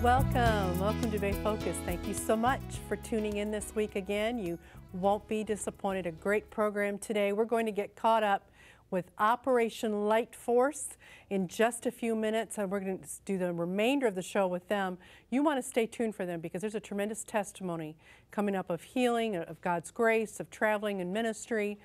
Welcome to Bay Focus. Thank you so much for tuning in this week again. You won't be disappointed. A great program today. We're going to get caught up with Operation Light Force in just a few minutes, and we're going to do the remainder of the show with them. You want to stay tuned for them because there's a tremendous testimony coming up of healing, of God's grace, of traveling and ministry.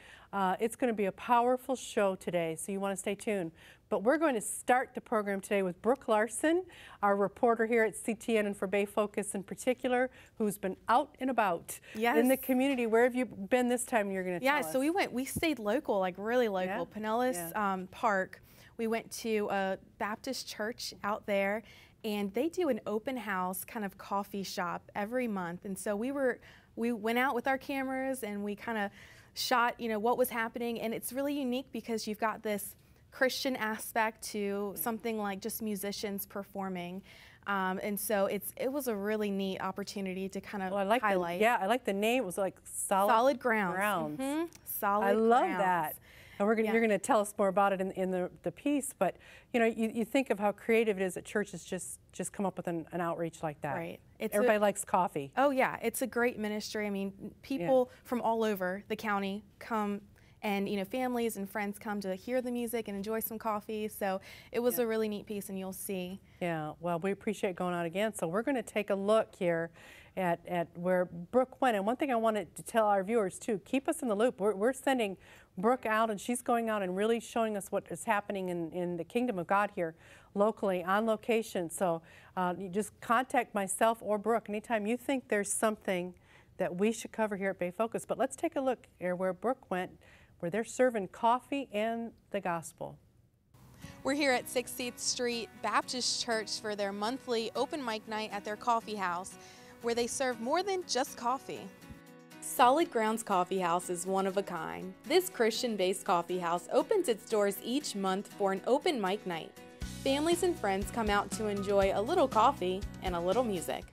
It's going to be a powerful show today, so you want to stay tuned. But we're going to start the program today with Brooke Larson, our reporter here at CTN and for Bay Focus in particular, who's been out and about in the community. Where have you been this time? You're going to tell us. So we stayed local, like really local. Pinellas Park. We went to a Baptist church out there, and they do an open house kind of coffee shop every month. And so we went out with our cameras and we kind of shot, what was happening. And it's really unique because you've got this Christian aspect to something like just musicians performing. And so it was a really neat opportunity to kind of highlight. I like the name. It was like Solid Grounds. Mm-hmm. Solid I love Grounds. that. And you're going to tell us more about it in the piece, but you think of how creative it is that churches just come up with an outreach like that. Right. Everybody likes coffee. Oh yeah, it's a great ministry. I mean, people from all over the county come, and families and friends come to hear the music and enjoy some coffee. So it was a really neat piece, and you'll see. Yeah, well, we appreciate going out again. So we're going to take a look here at where Brooke went. And one thing I wanted to tell our viewers too, keep us in the loop. We're sending Brooke out, and she's going out and really showing us what is happening in the kingdom of God here locally, on location. So you just contact myself or Brooke anytime you think there's something that we should cover here at Bay Focus. But let's take a look here where Brooke went, where they're serving coffee and the gospel. We're here at 60th Street Baptist Church for their monthly open mic night at their coffee house, where they serve more than just coffee. Solid Grounds Coffee House is one of a kind. This Christian-based coffee house opens its doors each month for an open mic night. Families and friends come out to enjoy a little coffee and a little music.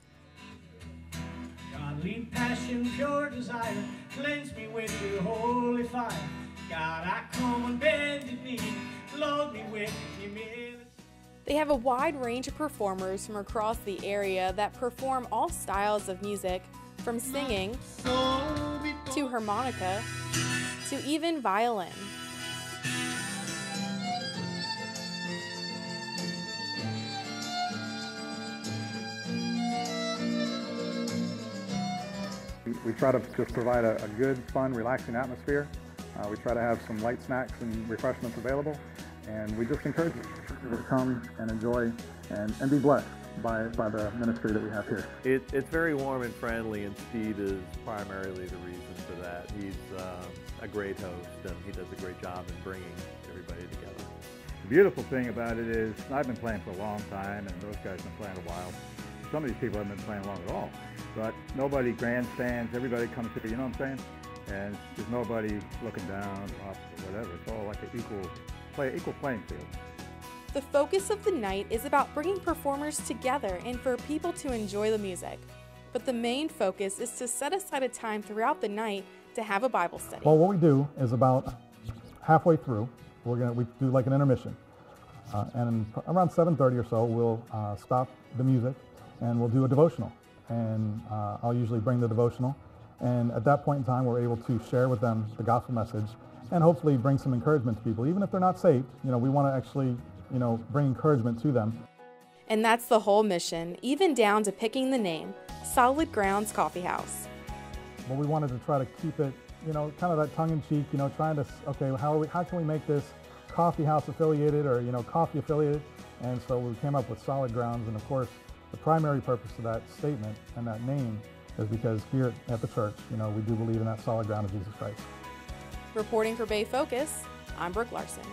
Godly passion, pure desire, cleanse me with your holy fire. God, I come on bended knee, load me with humility. They have a wide range of performers from across the area that perform all styles of music, from singing to harmonica to even violin. We try to just provide a good, fun, relaxing atmosphere. We try to have some light snacks and refreshments available, and we just encourage you to come and enjoy and be blessed by the ministry that we have here. It's very warm and friendly, and Steve is primarily the reason for that. He's a great host, and he does a great job in bringing everybody together. The beautiful thing about it is I've been playing for a long time, and those guys have been playing a while. Some of these people haven't been playing long at all, but nobody grandstands, everybody comes here, you know what I'm saying? And there's nobody looking down, up, or whatever. It's all like an equal playing field. The focus of the night is about bringing performers together and for people to enjoy the music. But the main focus is to set aside a time throughout the night to have a Bible study. Well, what we do is about halfway through, we do like an intermission. And around 7:30 or so, we'll stop the music and we'll do a devotional. And I'll usually bring the devotional. And at that point in time, we're able to share with them the gospel message and hopefully bring some encouragement to people. Even if they're not saved, we want to actually bring encouragement to them. And that's the whole mission, even down to picking the name, Solid Grounds Coffee House. Well, we wanted to try to keep it, kind of that tongue-in-cheek, trying to, okay, how can we make this coffee house affiliated or, coffee affiliated? And so we came up with Solid Grounds, and of course, the primary purpose of that statement and that name is because here at the church, we do believe in that solid ground of Jesus Christ. Reporting for Bay Focus, I'm Brooke Larson.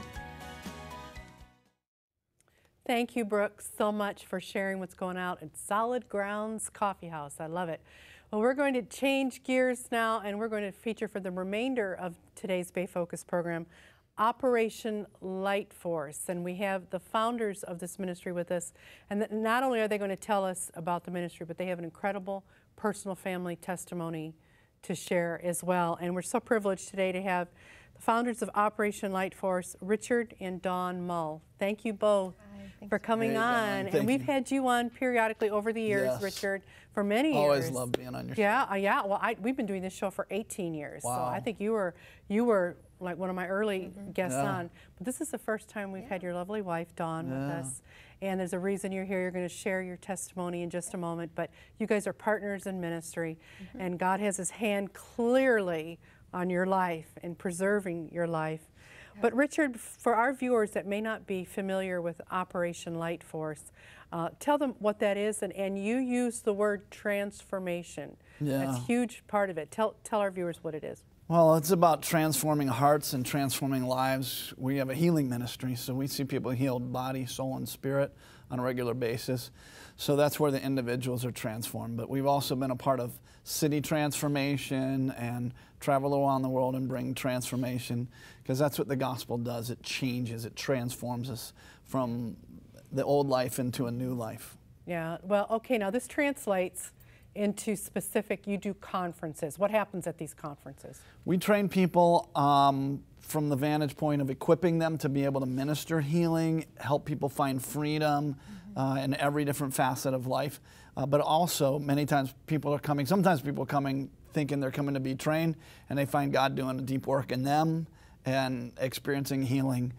Thank you, Brooke, so much for sharing what's going on at Solid Grounds Coffee House. I love it. Well, we're going to change gears now, and we're going to feature for the remainder of today's Bay Focus program, Operation Light Force. And we have the founders of this ministry with us. And not only are they going to tell us about the ministry, but they have an incredible personal family testimony to share as well. And we're so privileged today to have the founders of Operation Light Force, Richard and Dawn Mull. Thank you both for coming on. And we've had you on periodically over the years, Richard, for many years. Always love being on your show. Yeah. Well, we've been doing this show for 18 years. Wow. So I think you were like one of my early guests on. But this is the first time we've had your lovely wife, Dawn, with us. And there's a reason you're here. You're going to share your testimony in just a moment. But you guys are partners in ministry. And God has his hand clearly on your life and preserving your life. But Richard, for our viewers that may not be familiar with Operation Light Force, tell them what that is, and you use the word transformation. That's a huge part of it. Tell our viewers what it is. Well, it's about transforming hearts and transforming lives. We have a healing ministry, so we see people healed body, soul, and spirit on a regular basis. So that's where the individuals are transformed. But we've also been a part of city transformation and travel around the world and bring transformation, because that's what the gospel does. It changes, it transforms us from the old life into a new life. Yeah, well, okay, now this translates into specific, you do conferences. What happens at these conferences? We train people from the vantage point of equipping them to be able to minister healing, help people find freedom in every different facet of life. But also, many times people are coming, sometimes people are coming thinking they're coming to be trained, and they find God doing a deep work in them and experiencing healing.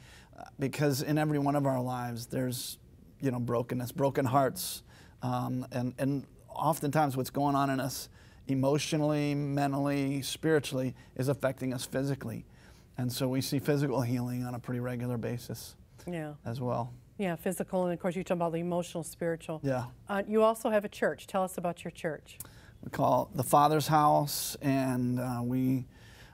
Because in every one of our lives, there's, you know, brokenness, broken hearts, and oftentimes what's going on in us emotionally, mentally, spiritually is affecting us physically. And so we see physical healing on a pretty regular basis as well. Yeah, physical, and of course you talk about the emotional, spiritual. Yeah. You also have a church. Tell us about your church. We call it the Father's House, and we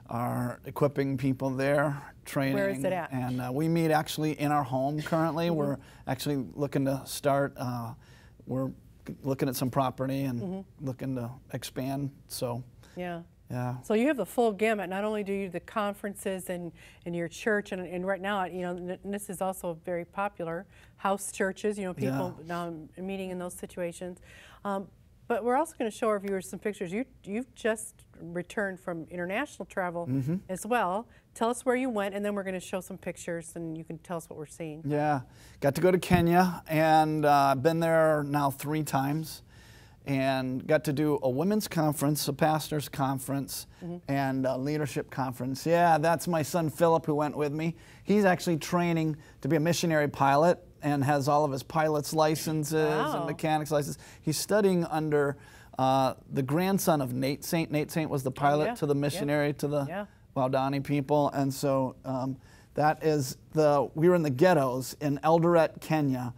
are equipping people there, training. Where is it at? And we meet actually in our home currently. We're actually looking to start, we're looking at some property and looking to expand, so. Yeah. So you have the full gamut. Not only do you do the conferences in your church, and right now, you know, this is also very popular, house churches, you know, people meeting in those situations. But we're also going to show our viewers some pictures. You've just returned from international travel as well. Tell us where you went, and then we're going to show some pictures, and you can tell us what we're seeing. Yeah, got to go to Kenya, and I've been there now 3 times. And got to do a women's conference, a pastor's conference, and a leadership conference. Yeah, that's my son Philip who went with me. He's actually training to be a missionary pilot and has all of his pilot's licenses and mechanics licenses. He's studying under the grandson of Nate Saint. Nate Saint was the pilot to the missionary to the Waodani people. And so that is we were in the ghettos in Eldoret, Kenya.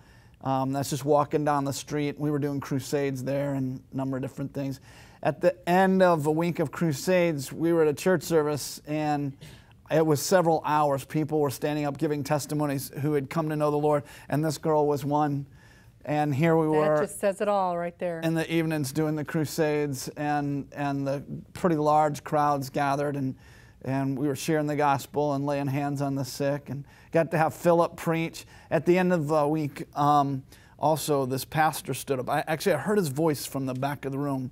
That's just walking down the street. We were doing crusades there and a number of different things. At the end of a week of crusades, we were at a church service, and it was several hours. People were standing up giving testimonies who had come to know the Lord, and this girl was one. And here we were. That just says it all right there. In the evenings doing the crusades, and the pretty large crowds gathered, and we were sharing the gospel and laying hands on the sick, and got to have Philip preach. At the end of the week, also this pastor stood up. I heard his voice from the back of the room,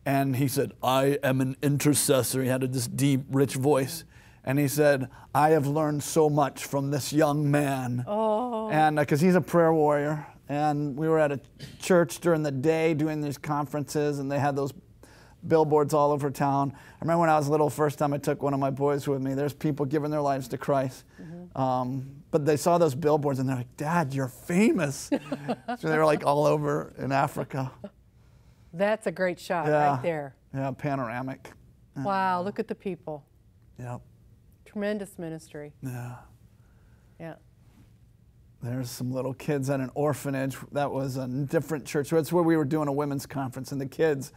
and he said, "I am an intercessor." He had this deep, rich voice. And he said, "I have learned so much from this young man." Oh. And because he's a prayer warrior. And we were at a church during the day doing these conferences, and they had those billboards all over town. I remember when I was little, first time I took one of my boys with me, there's people giving their lives to Christ. But they saw those billboards and they're like, "Dad, you're famous." So they were like all over in Africa. That's a great shot right there. Yeah, panoramic. Wow, look at the people. Yep. Tremendous ministry. Yeah. Yeah. There's some little kids at an orphanage. That was a different church. That's where we were doing a women's conference, and the kids,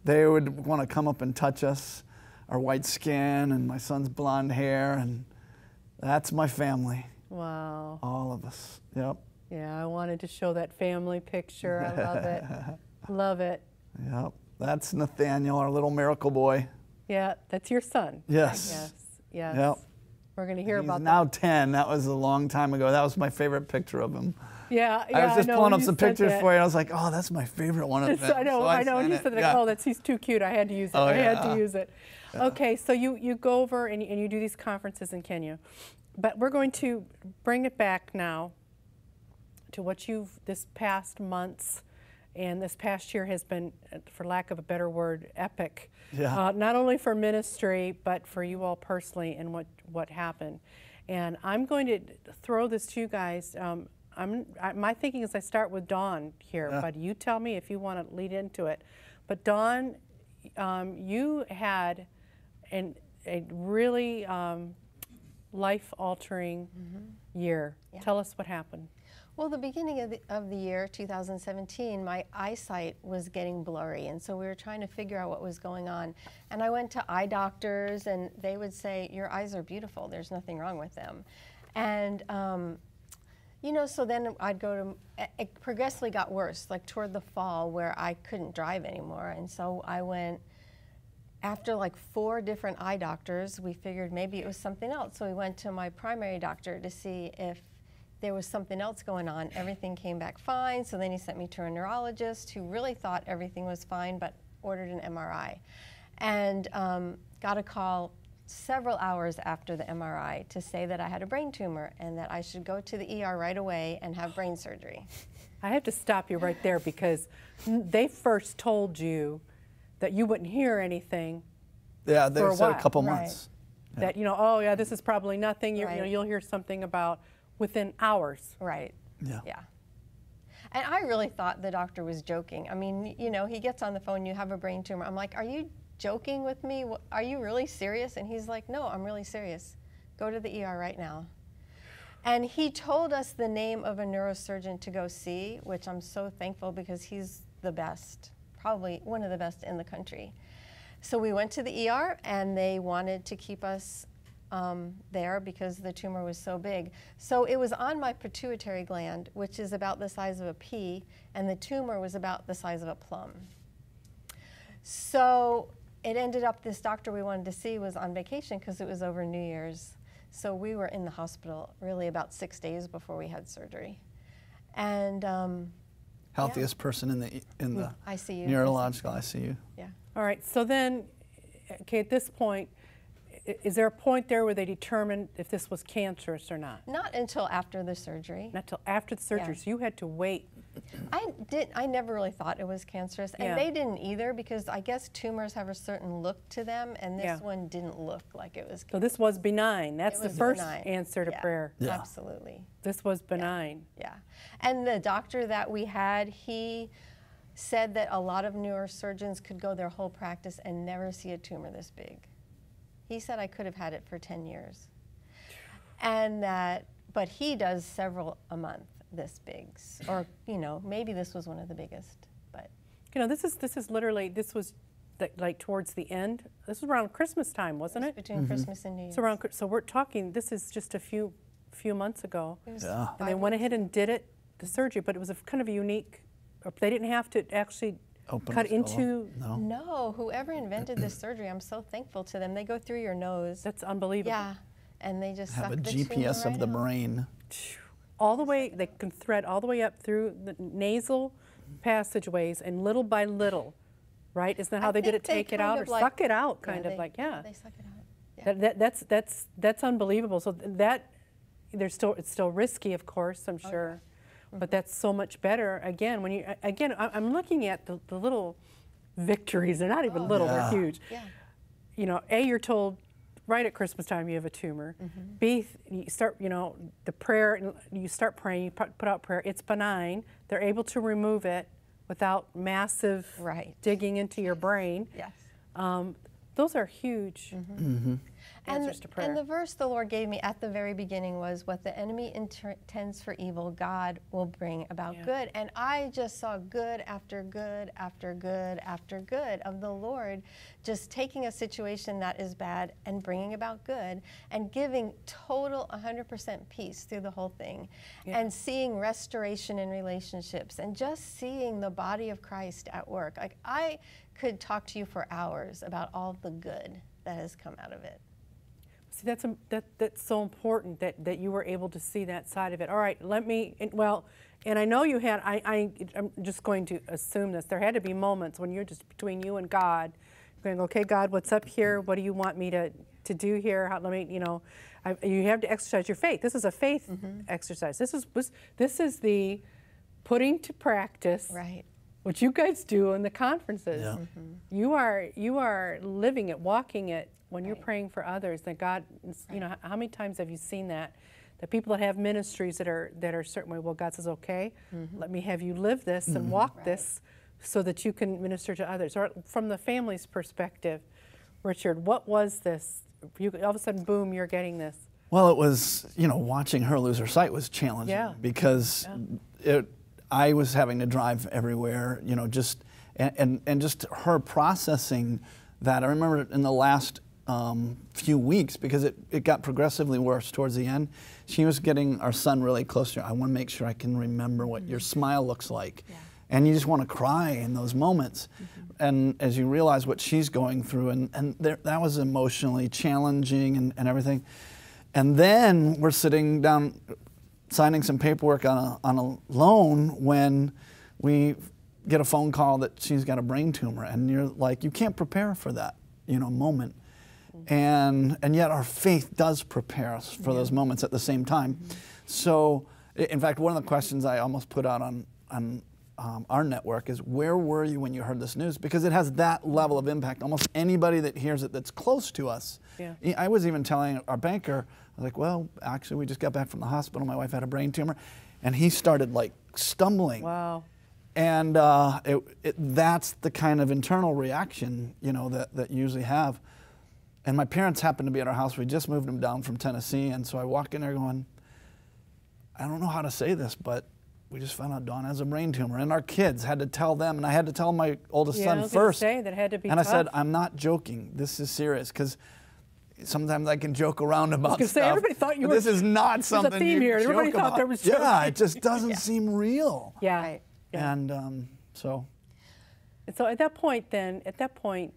they would want to come up and touch us, our white skin and my son's blonde hair, and that's my family. Wow. All of us. Yep. Yeah, I wanted to show that family picture. I love it. Love it. Yep. That's Nathaniel, our little miracle boy. Yeah, that's your son. Yes. Yes. Yes. Yep. We're going to hear about that. He's now 10. That was a long time ago. That was my favorite picture of him. Yeah, I was just pulling up some pictures for you. I was like, oh, that's my favorite one of them. I know, So I know. And you said, like, oh, he's too cute. I had to use it. I had to use it. Yeah. Okay, so you go over and you do these conferences in Kenya. But we're going to bring it back now to what this past months and this past year has been, for lack of a better word, epic. Yeah. Not only for ministry, but for you all personally and what happened. And I'm going to throw this to you guys. My thinking is I start with Dawn here, but you tell me if you want to lead into it. But Dawn, you had a really life-altering year. Yeah. Tell us what happened. Well, the beginning of the year, 2017, my eyesight was getting blurry, and so we were trying to figure out what was going on. And I went to eye doctors, and they would say, your eyes are beautiful, there's nothing wrong with them. And, you know, so then I'd go to, it progressively got worse, like toward the fall where I couldn't drive anymore. And so I went, after like 4 different eye doctors, we figured maybe it was something else. So we went to my primary doctor to see if there was something else going on. Everything came back fine, so then he sent me to a neurologist who really thought everything was fine, but ordered an MRI. And got a call several hours after the MRI to say that I had a brain tumor and that I should go to the ER right away and have brain surgery. I have to stop you right there because they first told you that you wouldn't hear anything. Yeah, they said a couple months. Right. That, you know, oh yeah, this is probably nothing. You know, you'll hear something about within hours. Right. Yeah. Yeah. And I really thought the doctor was joking. I mean, you know, he gets on the phone, you have a brain tumor. I'm like, are you joking with me? Are you really serious? And he's like, no, I'm really serious. Go to the ER right now. And he told us the name of a neurosurgeon to go see, which I'm so thankful because he's the best, probably one of the best in the country. So we went to the ER and they wanted to keep us there because the tumor was so big. So it was on my pituitary gland, which is about the size of a pea, and the tumor was about the size of a plum. So it ended up this doctor we wanted to see was on vacation because it was over New Year's. So we were in the hospital really about 6 days before we had surgery. And healthiest person in the ICU. Neurological ICU. Yeah. All right, so then, okay, at this point, is there a point there where they determined if this was cancerous or not? Not until after the surgery. Not until after the surgery, so you had to wait. I never really thought it was cancerous, and they didn't either because I guess tumors have a certain look to them, and this one didn't look like it was cancerous. So this was benign. That's the first answer to prayer. Yeah. Absolutely. This was benign. Yeah. And the doctor that we had, he said that a lot of neurosurgeons could go their whole practice and never see a tumor this big. He said I could have had it for 10 years. And that, but he does several a month this big. Or, you know, maybe this was one of the biggest, but. You know, this is literally, this was like towards the end. This was around Christmas time, wasn't it? Between Christmas and New Year's. So we're talking, this is just a few months ago. Yeah. And they went ahead and did it, the surgery, but it was a kind of a unique, they didn't have to actually cut into. No, whoever invented this surgery, I'm so thankful to them. They go through your nose. That's unbelievable. Yeah, and they just have suck a the GPS tumor of the brain. All the way, they can thread all the way up through the nasal passageways, and little by little, right? Isn't that how they did it? Take it out or suck it out, kind of like, yeah. They suck it out. Yeah. That's unbelievable. So that it's still risky, of course, I'm sure. But that's so much better. Again, when I'm looking at the little victories. They're not even little; they're huge. Yeah. You know, A, you're told right at Christmas time you have a tumor. B, you start, you know, the prayer. You start praying. You put out prayer. It's benign. They're able to remove it without massive digging into your brain. Yes. Those are huge. Answers to prayer. And the verse the Lord gave me at the very beginning was, what the enemy intends for evil, God will bring about good. And I just saw good after good after good after good of the Lord just taking a situation that is bad and bringing about good and giving total 100% peace through the whole thing. And seeing restoration in relationships and just seeing the body of Christ at work. Like, I could talk to you for hours about all the good that has come out of it. See, that's so important that you were able to see that side of it. All right, and I know you had, I'm just going to assume this, there had to be moments when you're just between you and God, going, okay, God, what's up here? What do you want me to do here? You have to exercise your faith. This is a faith exercise. This is the putting to practice what you guys do in the conferences. Yeah. You are living it, walking it when you're praying for others. That God, how many times have you seen that? The people that have ministries that are a certain way, well, God says, okay, let me have you live this and walk this so that you can minister to others. Or from the family's perspective, Richard, what was this? All of a sudden, boom, you're getting this. Well, it was, watching her lose her sight was challenging because I was having to drive everywhere, just her processing that. I remember in the last few weeks, because it got progressively worse towards the end, she was getting our son really close to her. I want to make sure I can remember what your smile looks like. Yeah. And you just want to cry in those moments. And as you realize what she's going through, and that was emotionally challenging and everything. And then we're sitting down signing some paperwork on a loan when we get a phone call that she's got a brain tumor. And you're like, you can't prepare for that, moment. And yet our faith does prepare us for those moments at the same time. So, in fact, one of the questions I almost put out on our network is, where were you when you heard this news? Because it has that level of impact. Almost anybody that hears it that's close to us. Yeah. I was even telling our banker, I was like, well, actually, we just got back from the hospital. My wife had a brain tumor. And he started like stumbling. Wow. And that's the kind of internal reaction, that you usually have. And my parents happened to be at our house. We just moved them down from Tennessee. And so I walk in there going, I don't know how to say this, but we just found out Dawn has a brain tumor. And our kids had to tell them, and I had to tell my oldest son first. That had to be and tough. I said, I'm not joking. This is serious, because sometimes I can joke around about stuff. Say, everybody thought you were. This is not something a theme here. Everybody thought there was. Yeah, it just doesn't seem real. Yeah. Right. Yeah. And so. And so at that point,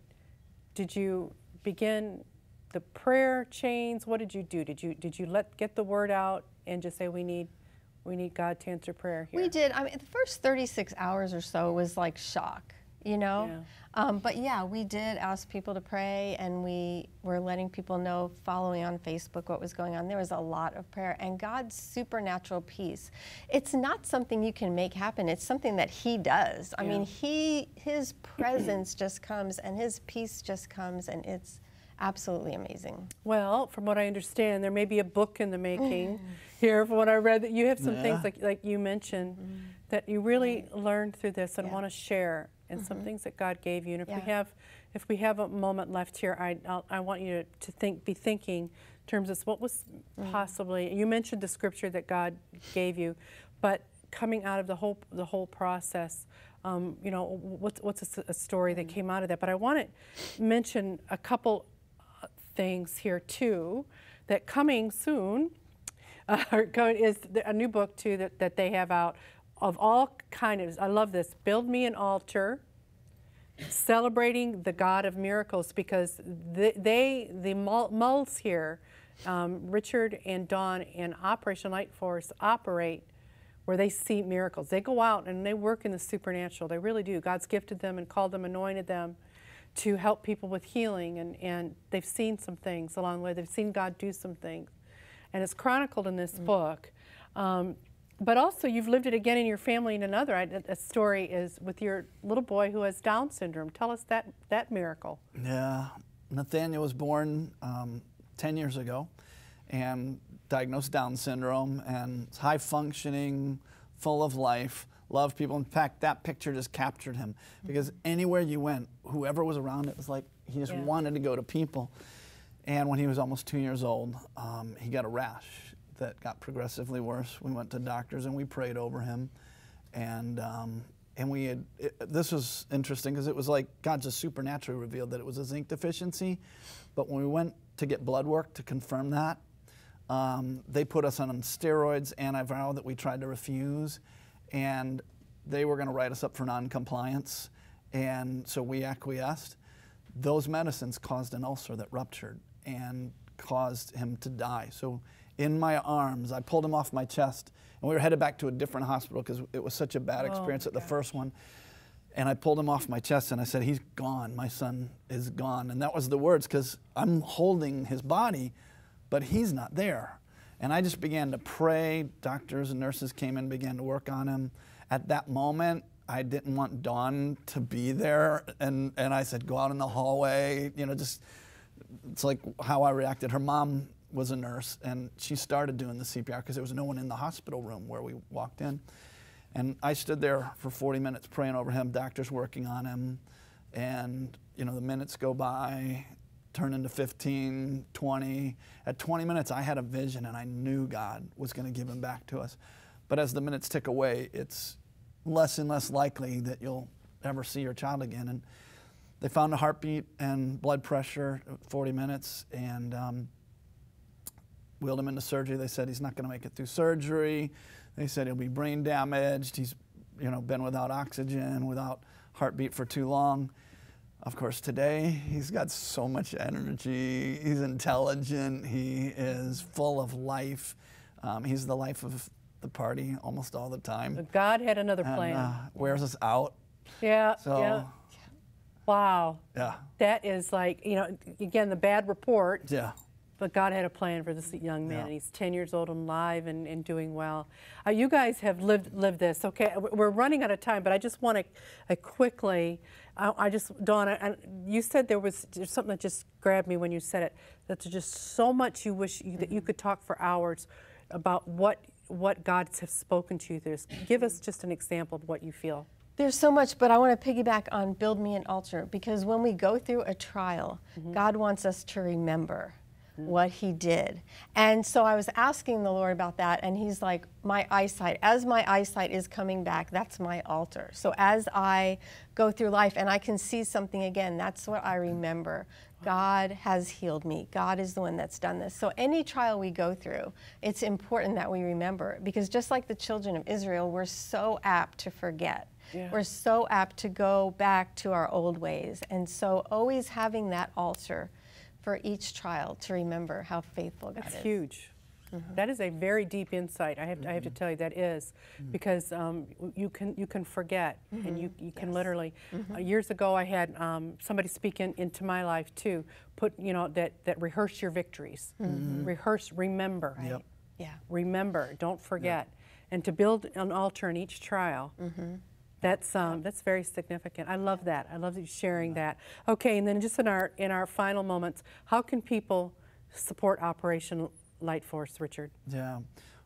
did you begin the prayer chains? What did you do? Did you get the word out and just say, we need God to answer prayer here? We did. I mean, the first 36 hours or so was like shock, Yeah. But yeah, we did ask people to pray, and we were letting people know, following on Facebook, what was going on. There was a lot of prayer, and God's supernatural peace. It's not something you can make happen. It's something that He does. I mean, His presence just comes, and His peace just comes, and it's absolutely amazing. Well, from what I understand, there may be a book in the making here. From what I read, that you have some things like you mentioned that you really learned through this and want to share, and some things that God gave you. And if we have a moment left here, I want you to be thinking in terms of what was possibly. You mentioned the scripture that God gave you, but coming out of the whole process. What's a story that came out of that? But I want to mention a couple things here too, that coming soon is a new book too that they have out of all kinds. I love this. Build Me an Altar, celebrating the God of miracles, because the Mulls here, Richard and Dawn in Operation Light Force operate where they see miracles. They go out and they work in the supernatural. They really do. God's gifted them and called them, anointed them to help people with healing, and they've seen some things along the way. They've seen God do some things, and it's chronicled in this book. But also, you've lived it again in your family. And another a story is with your little boy who has Down syndrome. Tell us that miracle. Yeah, Nathaniel was born 10 years ago, and diagnosed Down syndrome, and high functioning, full of life. Loved people. In fact, that picture just captured him, because anywhere you went, whoever was around, it was like he just wanted to go to people. And when he was almost 2 years old, he got a rash that got progressively worse. We went to doctors and we prayed over him, and this was interesting, because it was like God just supernaturally revealed that it was a zinc deficiency. But when we went to get blood work to confirm that, they put us on steroids, antiviral that we tried to refuse. And they were going to write us up for non-compliance, and so we acquiesced. Those medicines caused an ulcer that ruptured and caused him to die. So in my arms, I pulled him off my chest, and we were headed back to a different hospital because it was such a bad experience at the first one. And I pulled him off my chest and I said, he's gone, my son is gone. And that was the words, because I'm holding his body, but he's not there. And I just began to pray. Doctors and nurses came in, began to work on him. At that moment, I didn't want Dawn to be there. And I said, go out in the hallway, you know, just, it's like how I reacted. Her mom was a nurse, and she started doing the CPR because there was no one in the hospital room where we walked in. And I stood there for 40 minutes praying over him, doctors working on him, and you know, the minutes go by, turn into 15, 20. At 20 minutes, I had a vision, and I knew God was going to give him back to us. But as the minutes tick away, it's less and less likely that you'll ever see your child again. And they found a heartbeat and blood pressure at 40 minutes, and wheeled him into surgery. They said he's not going to make it through surgery. They said he'll be brain damaged. He's, you know, been without oxygen, without heartbeat for too long. Of course, today he's got so much energy. He's intelligent. He is full of life. He's the life of the party almost all the time. But God had another plan. And, wears us out. Yeah. So, yeah. Wow. Yeah. That is like, you know, again, the bad report. Yeah. But God had a plan for this young man, and he's 10 years old and alive and doing well. You guys have lived this. Okay, we're running out of time, but I just want to quickly, Dawn, you said there's something that just grabbed me when you said it, that there's just so much you wish that you could talk for hours about what God has spoken to you through this. Give us just an example of what you feel. There's so much, but I want to piggyback on Build Me an Altar, because when we go through a trial, God wants us to remember what he did. And so I was asking the Lord about that, and he's like, my eyesight, as my eyesight is coming back, that's my altar. So as I go through life and I can see something again, that's what I remember. God has healed me. God is the one that's done this. So any trial we go through, it's important that we remember, because just like the children of Israel, we're so apt to forget. Yeah. We're so apt to go back to our old ways. And so always having that altar for each trial to remember how faithful God is. That's huge. That is a very deep insight. I have to tell you that is, because you can forget, and you can literally. Years ago, I had somebody speak into my life too. Put that rehearse your victories, rehearse, remember, Right. Yeah, remember, don't forget, and to build an altar in each trial. That's very significant. I love that. I love you sharing that. Okay, and then just in our final moments, how can people support Operation Light Force, Richard? Yeah,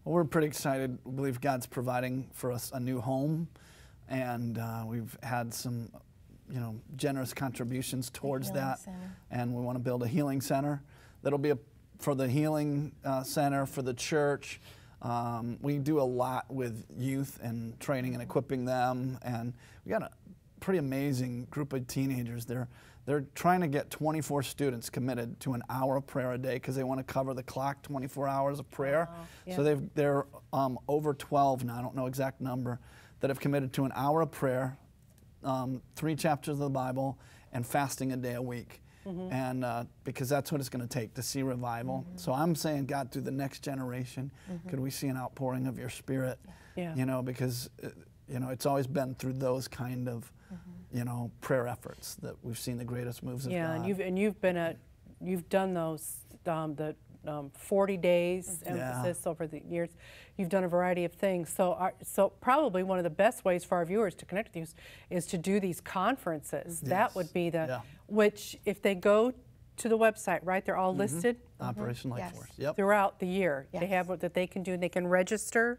well, we're pretty excited. We believe God's providing for us a new home, and we've had some, generous contributions towards that. And we want to build a healing center that'll be for the healing center for the church. We do a lot with youth and training and equipping them, and we got a pretty amazing group of teenagers. They're trying to get 24 students committed to an hour of prayer a day, because they want to cover the clock, 24 hours of prayer. Wow. Yeah. So they're over 12 now, I don't know exact number, that have committed to an hour of prayer, 3 chapters of the Bible, and fasting a day a week. And because that's what it's going to take to see revival. So I'm saying, God, through the next generation, could we see an outpouring of your Spirit? Yeah. Because it's always been through those kind of prayer efforts that we've seen the greatest moves of God. Yeah, and you've done those the 40 days emphasis over the years. You've done a variety of things. So probably one of the best ways for our viewers to connect with you is to do these conferences. Yes. That would be which, if they go to the website, right, they're all listed? Operation Light Force. Yep. Throughout the year. Yes. They have what that they can do, and they can register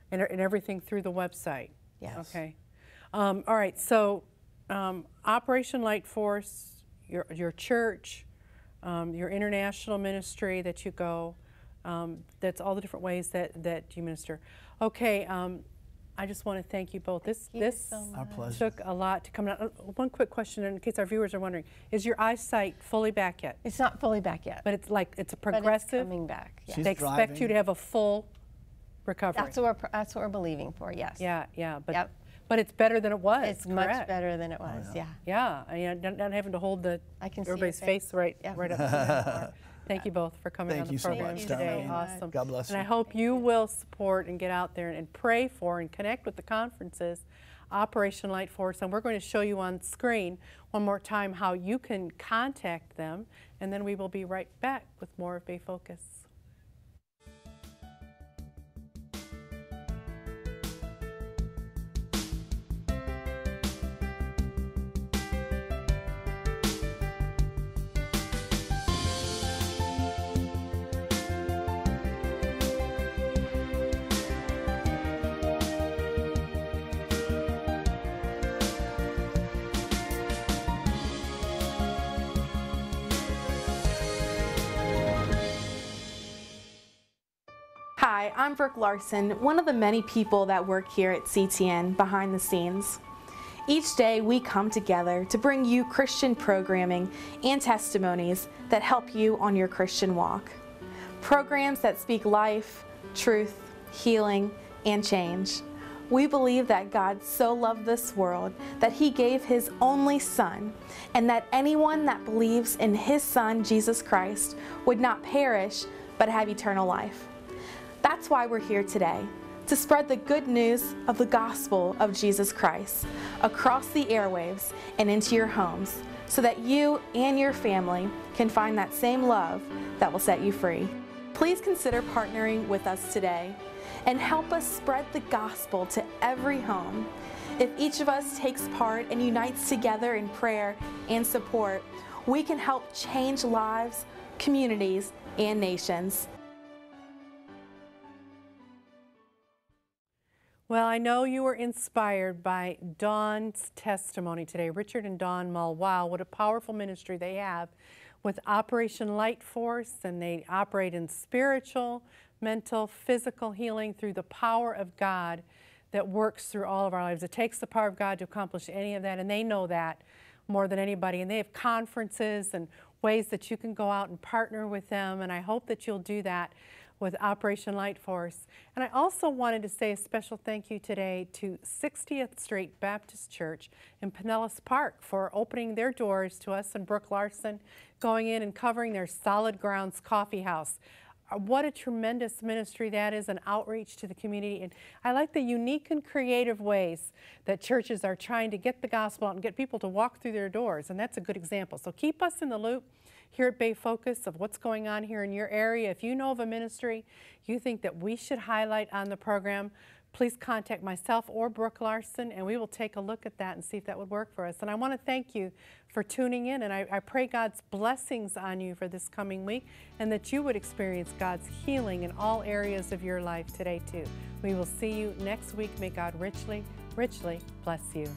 and everything through the website. Yes. Okay. All right, so Operation Light Force, your church, your international ministry that you go, that's all the different ways that you minister. Okay, I just want to thank you both. This our pleasure. Took a lot to come out. One quick question, in case our viewers are wondering: is your eyesight fully back yet? It's not fully back yet, but it's a progressive. But it's coming back. Yes. They expect you to have a full recovery. That's what we're believing for. Yes. Yeah. But it's better than it was. It's much better than it was. Yeah. Not having to hold everybody's face right up. Thank you both for coming on the program today. Thank you so much, Awesome. God bless you. And I hope you will support and get out there and pray for and connect with the conferences, Operation Light Force. And we're going to show you on screen one more time how you can contact them. And then we will be right back with more of Bay Focus. Hi, I'm Brooke Larson, one of the many people that work here at CTN behind the scenes. Each day we come together to bring you Christian programming and testimonies that help you on your Christian walk. Programs that speak life, truth, healing, and change. We believe that God so loved this world that He gave His only Son, and that anyone that believes in His Son, Jesus Christ, would not perish but have eternal life. That's why we're here today, to spread the good news of the gospel of Jesus Christ across the airwaves and into your homes, so that you and your family can find that same love that will set you free. Please consider partnering with us today and help us spread the gospel to every home. If each of us takes part and unites together in prayer and support, we can help change lives, communities, and nations. Well, I know you were inspired by Dawn's testimony today. Richard and Dawn Mull, wow, what a powerful ministry they have with Operation Light Force, and they operate in spiritual, mental, physical healing through the power of God that works through all of our lives. It takes the power of God to accomplish any of that, and they know that more than anybody. And they have conferences and ways that you can go out and partner with them, and I hope that you'll do that with Operation Light Force. And I also wanted to say a special thank you today to 60th Street Baptist Church in Pinellas Park for opening their doors to us and Brooke Larson, going in and covering their Solid Grounds Coffeehouse. What a tremendous ministry that is, an outreach to the community. And I like the unique and creative ways that churches are trying to get the gospel out and get people to walk through their doors. And that's a good example. So keep us in the loop here at Bay Focus of what's going on here in your area. If you know of a ministry you think that we should highlight on the program, please contact myself or Brooke Larson, and we will take a look at that and see if that would work for us. And I want to thank you for tuning in, and I pray God's blessings on you for this coming week, and that you would experience God's healing in all areas of your life today too. We will see you next week. May God richly, richly bless you.